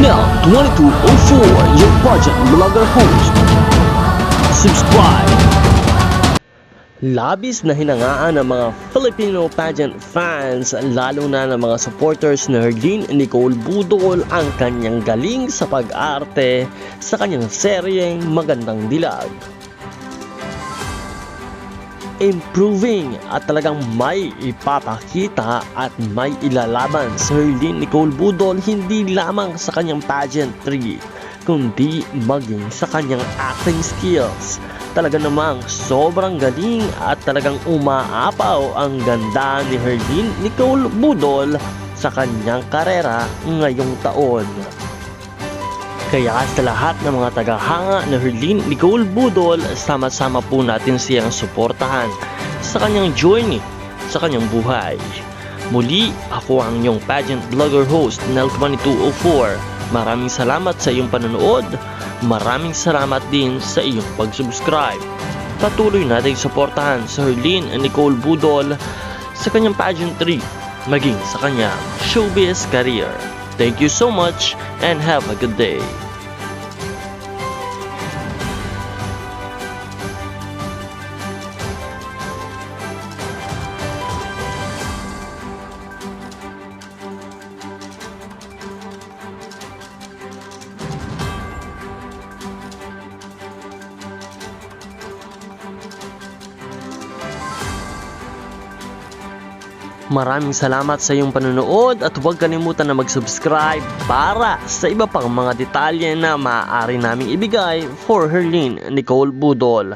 Nel 2204, your pageant vlogger host. Subscribe! Labis na hinangaan ng mga Filipino pageant fans, lalo na ng mga supporters ni Herlene Nicole Budol, ang kanyang galing sa pag-arte sa kanyang seryeng Magandang Dilag. Improving at talagang may ipapakita at may ilalaban si Herlene Nicole Budol, hindi lamang sa kanyang pageantry kundi maging sa kanyang acting skills. Talaga namang sobrang galing at talagang umaapaw ang ganda ni Herlene Nicole Budol sa kanyang karera ngayong taon. Kaya sa lahat ng mga tagahanga ni Herlene Nicole Budol, sama-sama po natin siyang suportahan sa kanyang journey, sa kanyang buhay. Muli, ako ang inyong pageant vlogger host, Nel 2204. Maraming salamat sa iyong panonood. Maraming salamat din sa iyong pag-subscribe. Patuloy nating suportahan sa Herlene Nicole Budol sa kanyang pageantry, maging sa kanyang showbiz career. Thank you so much and have a good day. Maraming salamat sa iyong panonood at huwag kalimutan na mag-subscribe para sa iba pang mga detalye na maaari naming ibigay for Herlene Nicole Budol.